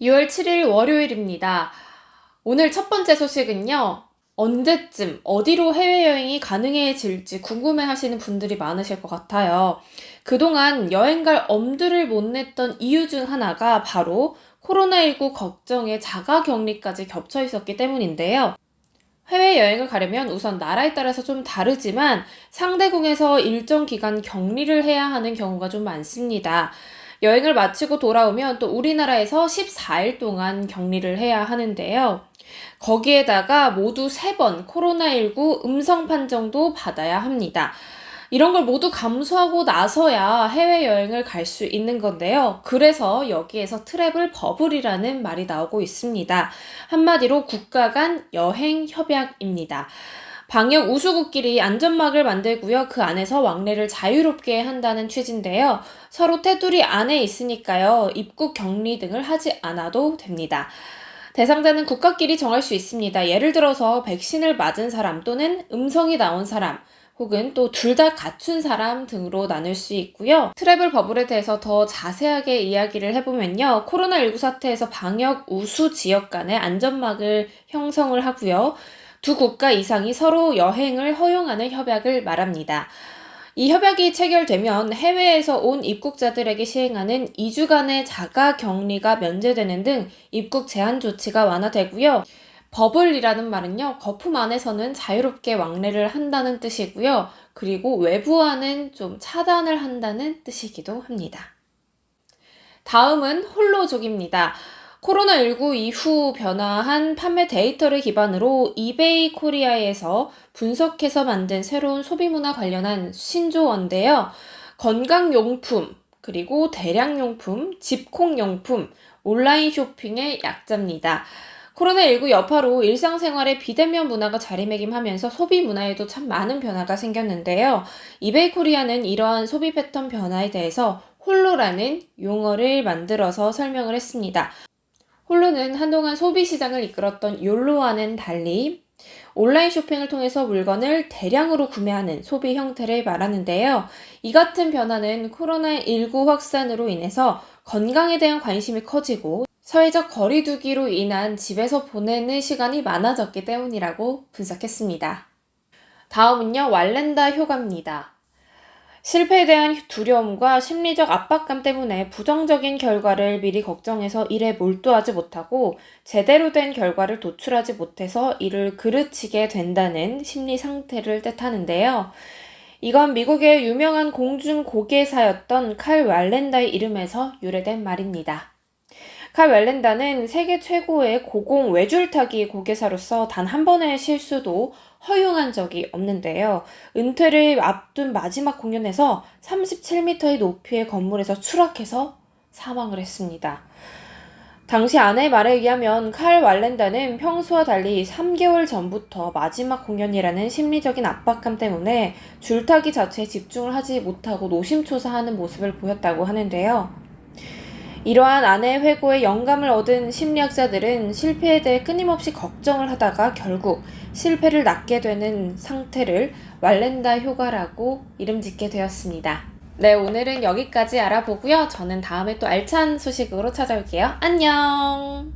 6월 7일 월요일입니다. 오늘 첫 번째 소식은요. 언제쯤 어디로 해외여행이 가능해질지 궁금해 하시는 분들이 많으실 것 같아요. 그동안 여행 갈 엄두를 못 냈던 이유 중 하나가 바로 코로나19 걱정에 자가격리까지 겹쳐 있었기 때문인데요. 해외여행을 가려면 우선 나라에 따라서 좀 다르지만 상대국에서 일정 기간 격리를 해야 하는 경우가 좀 많습니다. 여행을 마치고 돌아오면 또 우리나라에서 14일 동안 격리를 해야 하는데요. 거기에다가 모두 3번 코로나19 음성 판정도 받아야 합니다. 이런 걸 모두 감수하고 나서야 해외여행을 갈 수 있는 건데요. 그래서 여기에서 트래블 버블이라는 말이 나오고 있습니다. 한마디로 국가 간 여행 협약입니다. 방역 우수국끼리 안전막을 만들고요. 그 안에서 왕래를 자유롭게 한다는 취지인데요. 서로 테두리 안에 있으니까요. 입국 격리 등을 하지 않아도 됩니다. 대상자는 국가끼리 정할 수 있습니다. 예를 들어서 백신을 맞은 사람 또는 음성이 나온 사람, 혹은 또 둘 다 갖춘 사람 등으로 나눌 수 있고요. 트래블 버블에 대해서 더 자세하게 이야기를 해보면요. 코로나19 사태에서 방역 우수 지역 간의 안전막을 형성을 하고요. 두 국가 이상이 서로 여행을 허용하는 협약을 말합니다. 이 협약이 체결되면 해외에서 온 입국자들에게 시행하는 2주간의 자가격리가 면제되는 등 입국 제한 조치가 완화되고요. 버블이라는 말은요, 거품 안에서는 자유롭게 왕래를 한다는 뜻이고요. 그리고 외부와는 좀 차단을 한다는 뜻이기도 합니다. 다음은 홀로족입니다. 코로나19 이후 변화한 판매 데이터를 기반으로 이베이 코리아에서 분석해서 만든 새로운 소비문화 관련한 신조어인데요. 건강용품, 그리고 대량용품, 집콕용품, 온라인 쇼핑의 약자입니다. 코로나19 여파로 일상생활에 비대면 문화가 자리매김하면서 소비 문화에도 참 많은 변화가 생겼는데요. 이베이 코리아는 이러한 소비 패턴 변화에 대해서 홀로라는 용어를 만들어서 설명을 했습니다. 홀로는 한동안 소비 시장을 이끌었던 욜로와는 달리 온라인 쇼핑을 통해서 물건을 대량으로 구매하는 소비 형태를 말하는데요. 이 같은 변화는 코로나19 확산으로 인해서 건강에 대한 관심이 커지고 사회적 거리두기로 인한 집에서 보내는 시간이 많아졌기 때문이라고 분석했습니다. 다음은요, 왈렌다 효과입니다. 실패에 대한 두려움과 심리적 압박감 때문에 부정적인 결과를 미리 걱정해서 일에 몰두하지 못하고 제대로 된 결과를 도출하지 못해서 이를 그르치게 된다는 심리 상태를 뜻하는데요. 이건 미국의 유명한 공중 고개사였던 칼 왈렌다의 이름에서 유래된 말입니다. 칼 왈렌다는 세계 최고의 고공 외줄타기 고개사로서 단 한 번의 실수도 허용한 적이 없는데요. 은퇴를 앞둔 마지막 공연에서 37m의 높이의 건물에서 추락해서 사망을 했습니다. 당시 아내의 말에 의하면 칼 왈렌다는 평소와 달리 3개월 전부터 마지막 공연이라는 심리적인 압박감 때문에 줄타기 자체에 집중을 하지 못하고 노심초사하는 모습을 보였다고 하는데요. 이러한 아내의 회고에 영감을 얻은 심리학자들은 실패에 대해 끊임없이 걱정을 하다가 결국 실패를 낳게 되는 상태를 왈렌다 효과라고 이름 짓게 되었습니다. 네, 오늘은 여기까지 알아보고요. 저는 다음에 또 알찬 소식으로 찾아올게요. 안녕!